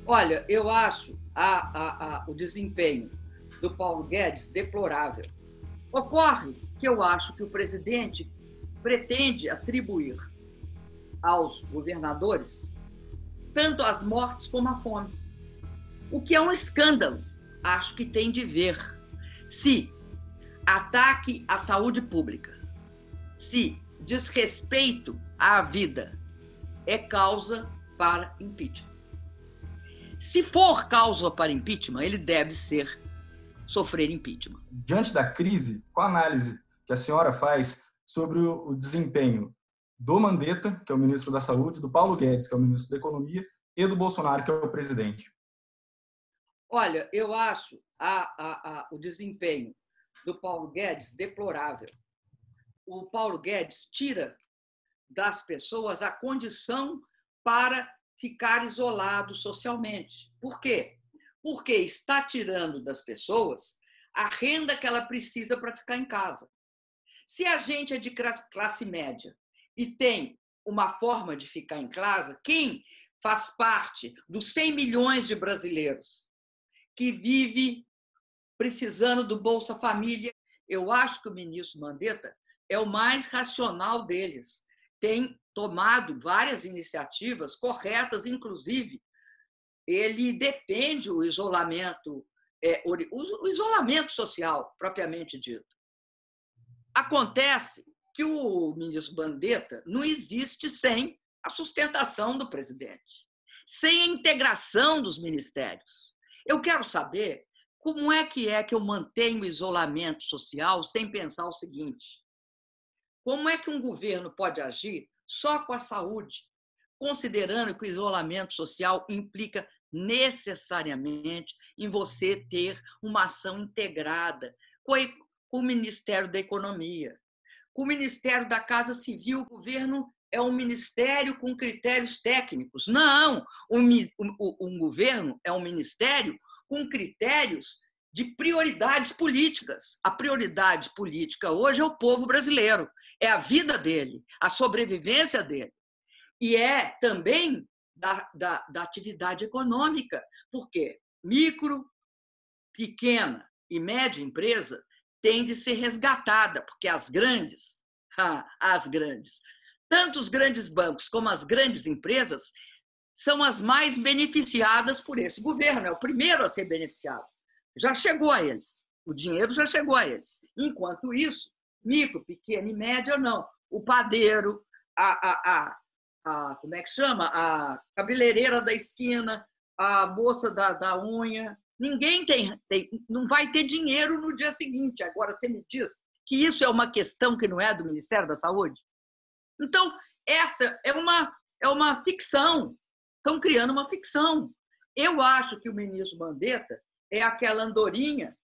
Olha, eu acho o desempenho do Paulo Guedes deplorável. Ocorre que eu acho que o presidente pretende atribuir aos governadores tanto as mortes como a fome, o que é um escândalo. Acho que tem de ver se ataque à saúde pública, se desrespeito à vida é causa para impeachment. Se for causa para impeachment, ele deve sofrer impeachment. Diante da crise, qual a análise que a senhora faz sobre o desempenho do Mandetta, que é o ministro da Saúde, do Paulo Guedes, que é o ministro da Economia, e do Bolsonaro, que é o presidente? Olha, eu acho o desempenho do Paulo Guedes deplorável. O Paulo Guedes tira das pessoas a condição para ficar isolado socialmente. Por quê? Porque está tirando das pessoas a renda que ela precisa para ficar em casa. Se a gente é de classe média e tem uma forma de ficar em casa, quem faz parte dos 100 milhões de brasileiros que vive precisando do Bolsa Família, eu acho que o ministro Mandetta é o mais racional deles. Tem tomado várias iniciativas corretas, inclusive ele defende o isolamento social, propriamente dito. Acontece que o ministro Mandetta não existe sem a sustentação do presidente, sem a integração dos ministérios. Eu quero saber como é que eu mantenho o isolamento social sem pensar o seguinte: como é que um governo pode agir só com a saúde, considerando que o isolamento social implica necessariamente em você ter uma ação integrada com o Ministério da Economia, com o Ministério da Casa Civil? O governo é um ministério com critérios técnicos. Não, um governo é um ministério com critérios de prioridades políticas. A prioridade política hoje é o povo brasileiro, é a vida dele, a sobrevivência dele. E é também da atividade econômica, porque micro, pequena e média empresa tem de ser resgatada, porque as grandes, tanto os grandes bancos como as grandes empresas são as mais beneficiadas por esse governo, é o primeiro a ser beneficiado. Já chegou a eles, o dinheiro já chegou a eles. Enquanto isso, micro, pequena e média, não. O padeiro, como é que chama? A cabeleireira da esquina, a moça da unha. Ninguém não vai ter dinheiro no dia seguinte. Agora, você me diz que isso é uma questão que não é do Ministério da Saúde? Então, essa é uma ficção. Estão criando uma ficção. Eu acho que o ministro Mandetta é aquela andorinha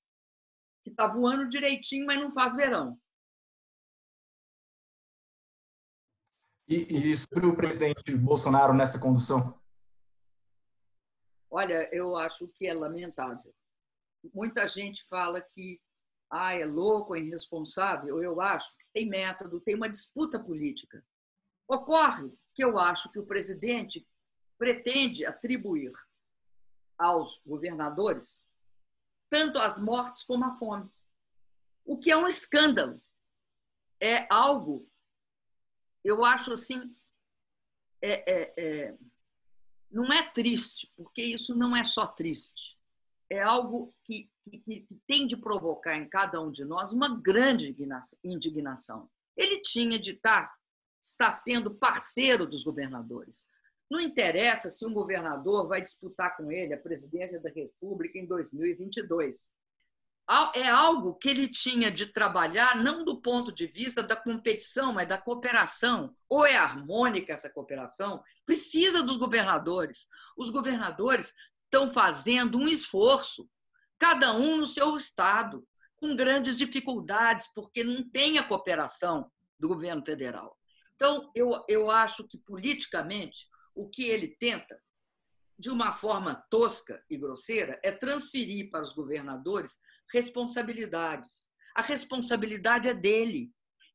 que está voando direitinho, mas não faz verão. E sobre o presidente Bolsonaro nessa condução? Olha, eu acho que é lamentável. Muita gente fala que é louco, é irresponsável. Eu acho que tem método, tem uma disputa política. Ocorre que eu acho que o presidente pretende atribuir aos governadores tanto as mortes como a fome, o que é um escândalo. É algo, eu acho assim, não é triste, porque isso não é só triste. É algo que tem de provocar em cada um de nós uma grande indignação. Ele tinha de estar sendo parceiro dos governadores. Não interessa se um governador vai disputar com ele a presidência da República em 2022. É algo que ele tinha de trabalhar não do ponto de vista da competição, mas da cooperação. Ou é harmônica essa cooperação? Precisa dos governadores. Os governadores estão fazendo um esforço, cada um no seu estado, com grandes dificuldades, porque não tem a cooperação do governo federal. Então, eu acho que, politicamente, o que ele tenta, de uma forma tosca e grosseira, é transferir para os governadores responsabilidades. A responsabilidade é dele.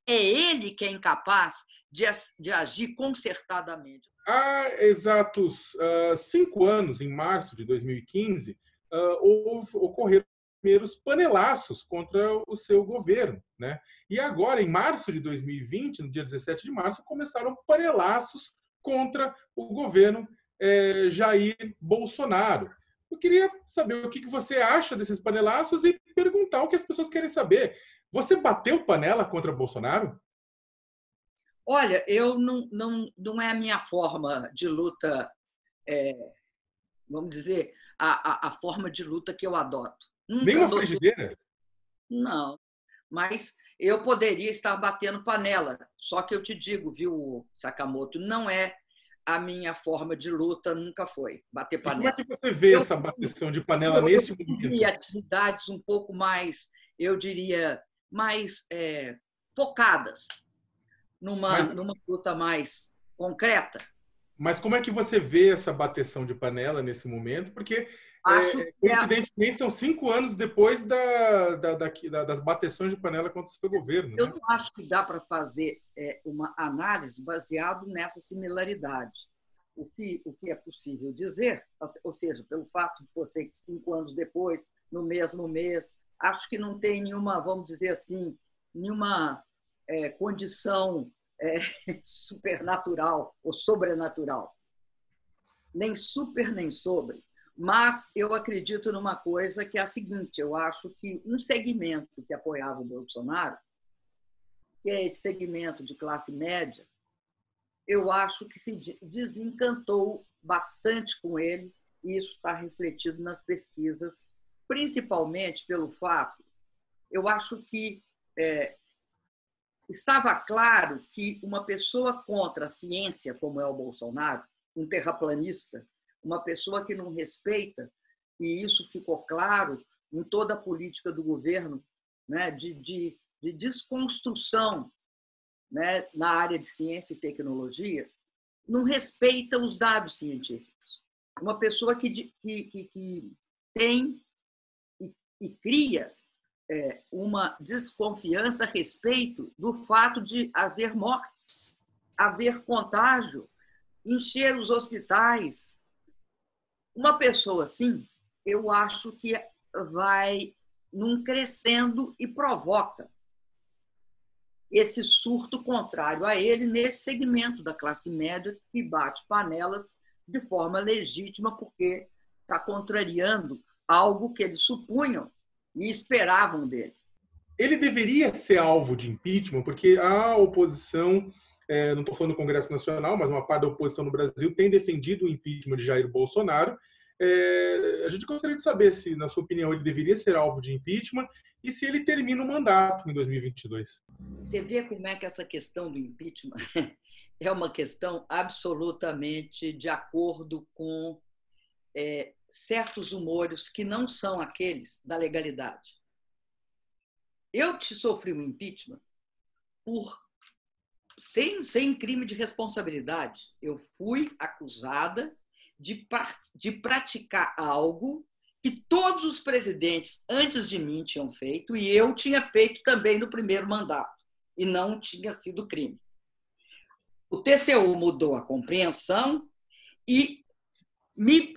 É ele que é incapaz de agir concertadamente. há exatos 5 anos, em março de 2015, ocorreram primeiros panelaços contra o seu governo, né? E agora, em março de 2020, no dia 17 de março, começaram panelaços contra o governo Jair Bolsonaro. Eu queria saber o que você acha desses panelaços e perguntar o que as pessoas querem saber. Você bateu panela contra Bolsonaro? Olha, eu não é a minha forma de luta, vamos dizer, a forma de luta que eu adoto. Nem Nunca uma adotei, frigideira? não. Mas eu poderia estar batendo panela. Só que eu te digo, viu, Sakamoto, não é a minha forma de luta, nunca foi bater E como é panela. que você vê Eu, essa bateção de panela eu nesse tive momento? atividades um pouco mais, eu diria, mais focadas Mas, numa luta mais concreta. mas como é que você vê essa bateção de panela nesse momento? Porque, Acho que coincidentemente, são 5 anos depois das bateções de panela contra o seu governo, eu né? não acho que dá para fazer uma análise baseado nessa similaridade. O que é possível dizer, ou seja, pelo fato de você que 5 anos depois, no mesmo mês, acho que não tem nenhuma, vamos dizer assim, nenhuma condição supernatural ou sobrenatural, nem super nem sobre. Mas eu acredito numa coisa que é a seguinte: eu acho que um segmento que apoiava o Bolsonaro, que é esse segmento de classe média, eu acho que se desencantou bastante com ele, e isso está refletido nas pesquisas, principalmente pelo fato, eu acho que estava claro que uma pessoa contra a ciência, como é o Bolsonaro, um terraplanista, uma pessoa que não respeita, e isso ficou claro em toda a política do governo, né, de desconstrução, né, na área de ciência e tecnologia, não respeita os dados científicos. Uma pessoa que tem e cria uma desconfiança a respeito do fato de haver mortes, haver contágio, encher os hospitais. Uma pessoa assim, eu acho que vai num crescendo e provoca esse surto contrário a ele nesse segmento da classe média que bate panelas de forma legítima porque está contrariando algo que eles supunham e esperavam dele. Ele deveria ser alvo de impeachment, porque a oposição, não estou falando do Congresso Nacional, mas uma parte da oposição no Brasil tem defendido o impeachment de Jair Bolsonaro. A gente gostaria de saber se, na sua opinião, ele deveria ser alvo de impeachment e se ele termina o mandato em 2022. Você vê como é que essa questão do impeachment é uma questão absolutamente de acordo com certos humores que não são aqueles da legalidade. Eu te sofri um impeachment sem crime de responsabilidade. Eu fui acusada de praticar algo que todos os presidentes antes de mim tinham feito e eu tinha feito também no primeiro mandato, e não tinha sido crime. O TCU mudou a compreensão e me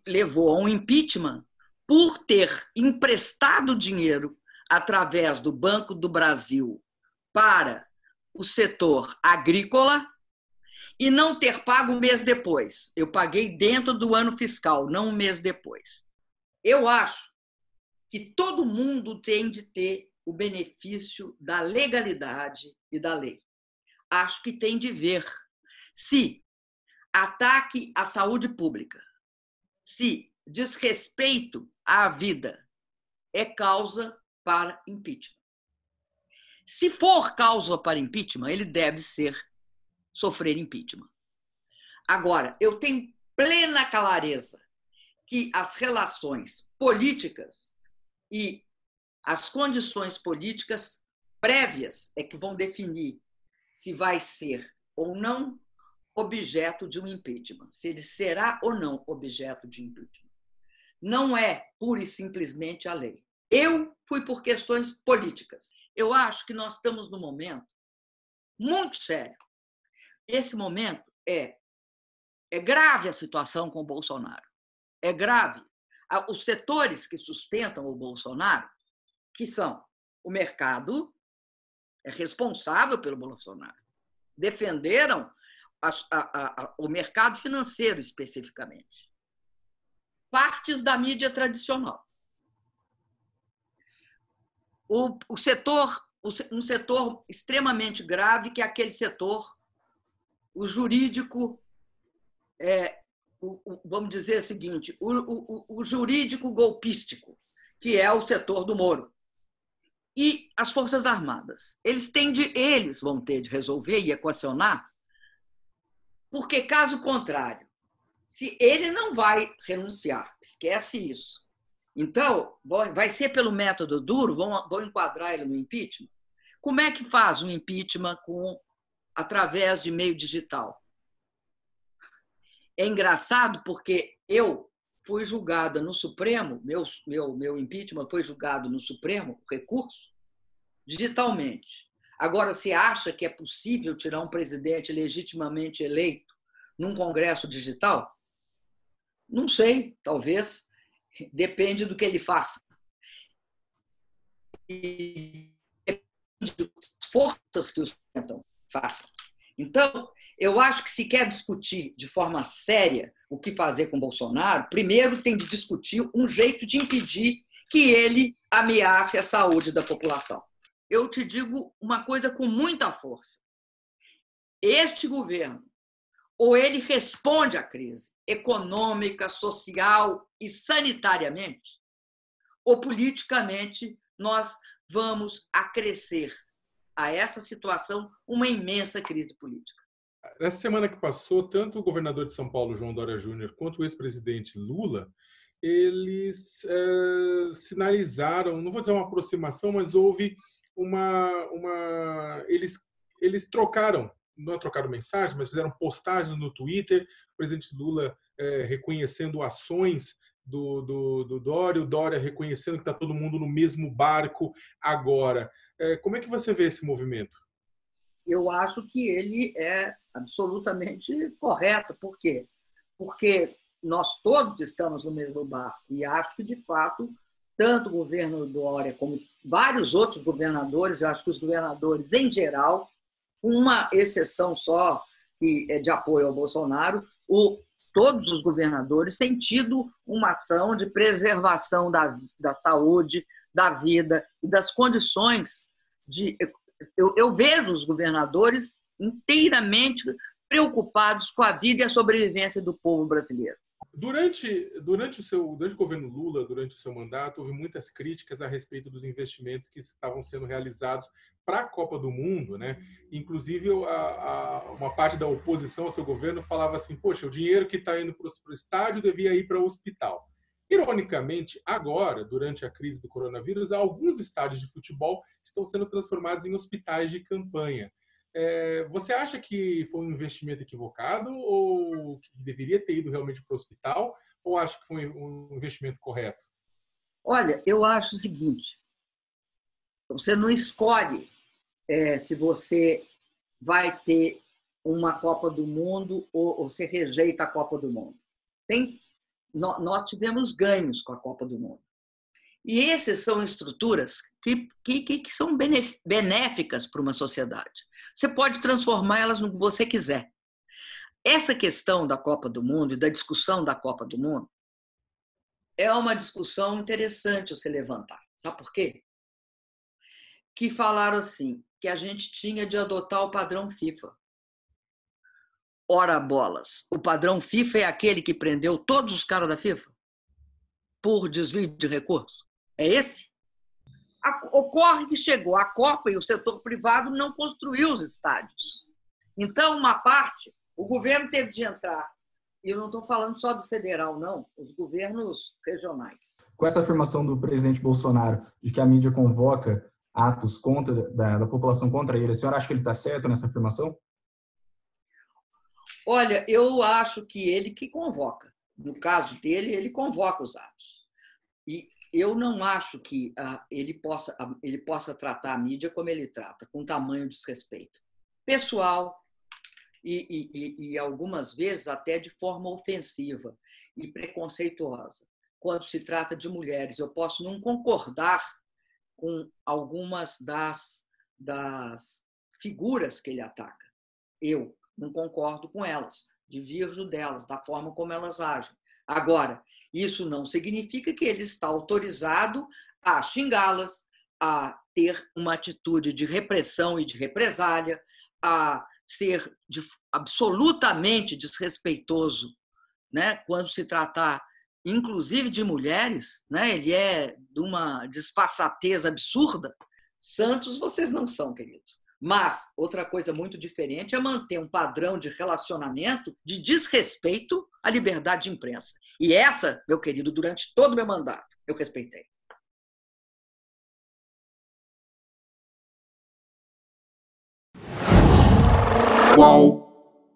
levou a um impeachment por ter emprestado dinheiro através do Banco do Brasil para o setor agrícola e não ter pago um mês depois. Eu paguei dentro do ano fiscal, não um mês depois. Eu acho que todo mundo tem de ter o benefício da legalidade e da lei. Acho que tem de ver se ataque à saúde pública, se desrespeito à vida é causa para impeachment. Se for causa para impeachment, ele deve sofrer impeachment. Agora, eu tenho plena clareza que as relações políticas e as condições políticas prévias é que vão definir se vai ser ou não objeto de um impeachment, se ele será ou não objeto de impeachment. Não é pura e simplesmente a lei. Eu fui por questões políticas. Eu acho que nós estamos num momento muito sério. Esse momento é É grave a situação com o Bolsonaro. É grave. Os setores que sustentam o Bolsonaro, que são o mercado, é responsável pelo Bolsonaro, defenderam o mercado financeiro especificamente, partes da mídia tradicional. Um setor extremamente grave, que é aquele setor, o jurídico, vamos dizer o seguinte, o jurídico golpístico, que é o setor do Moro. E as Forças Armadas. Eles vão ter de resolver e equacionar, porque, caso contrário, se ele não vai renunciar, esquece isso. Então, vai ser pelo método duro, vão enquadrar ele no impeachment. Como é que faz um impeachment através de meio digital? É engraçado porque eu fui julgada no Supremo, meu impeachment foi julgado no Supremo, recurso, digitalmente. Agora, você acha que é possível tirar um presidente legitimamente eleito num Congresso digital? Não sei, talvez. Depende do que ele faça. E depende das forças que o sustentam façam. Então, eu acho que se quer discutir de forma séria o que fazer com Bolsonaro, primeiro tem de discutir um jeito de impedir que ele ameace a saúde da população. Eu te digo uma coisa com muita força. Este governo, ou ele responde à crise econômica, social e sanitariamente, ou politicamente nós vamos acrescer a essa situação uma imensa crise política. Nessa semana que passou, tanto o governador de São Paulo, João Dória Júnior, quanto o ex-presidente Lula, eles sinalizaram, não vou dizer uma aproximação, mas houve eles trocaram, não trocaram mensagens, mas fizeram postagens no Twitter, o presidente Lula reconhecendo ações do Dória, o Dória reconhecendo que está todo mundo no mesmo barco agora. Como é que você vê esse movimento? Eu acho que ele é absolutamente correto. Por quê? Porque nós todos estamos no mesmo barco e acho que, de fato, tanto o governo Dória como vários outros governadores, eu acho que os governadores, em geral, uma exceção só, que é de apoio ao Bolsonaro, todos os governadores têm tido uma ação de preservação da saúde, da vida e das condições de... Eu vejo os governadores inteiramente preocupados com a vida e a sobrevivência do povo brasileiro. Durante o governo Lula, durante o seu mandato, houve muitas críticas a respeito dos investimentos que estavam sendo realizados para a Copa do Mundo, né? Inclusive, uma parte da oposição ao seu governo falava assim: poxa, o dinheiro que está indo para o estádio devia ir para o hospital. Ironicamente, agora, durante a crise do coronavírus, alguns estádios de futebol estão sendo transformados em hospitais de campanha. Você acha que foi um investimento equivocado ou que deveria ter ido realmente para o hospital, ou acha que foi um investimento correto? Olha, eu acho o seguinte: você não escolhe se você vai ter uma Copa do Mundo ou você rejeita a Copa do Mundo. Nós tivemos ganhos com a Copa do Mundo. E essas são estruturas que são benéficas para uma sociedade. Você pode transformá-las no que você quiser. Essa questão da Copa do Mundo e da discussão da Copa do Mundo é uma discussão interessante você levantar. Sabe por quê? Que falaram assim, que a gente tinha de adotar o padrão FIFA. Ora bolas, o padrão FIFA é aquele que prendeu todos os caras da FIFA por desvio de recursos? É esse? Ocorre que chegou a Copa e o setor privado não construiu os estádios. Então, uma parte, o governo teve de entrar. E eu não estou falando só do federal, não, os governos regionais. Com essa afirmação do presidente Bolsonaro de que a mídia convoca atos da população contra ele, a senhora acha que ele está certo nessa afirmação? Olha, eu acho que ele que convoca. No caso dele, ele convoca os atos. E eu não acho que ele possa tratar a mídia como ele trata, com tamanho desrespeito pessoal, e algumas vezes até de forma ofensiva e preconceituosa. Quando se trata de mulheres, eu posso não concordar com algumas das figuras que ele ataca. Eu não concordo com elas, divirjo delas, da forma como elas agem. Agora, isso não significa que ele está autorizado a xingá-las, a ter uma atitude de repressão e de represália, a ser absolutamente desrespeitoso, né, quando se tratar, inclusive, de mulheres, né, ele é de uma desfaçatez absurda. Santos vocês não são, queridos. Mas outra coisa muito diferente é manter um padrão de relacionamento de desrespeito à liberdade de imprensa. E essa, meu querido, durante todo o meu mandato, eu respeitei. Qual?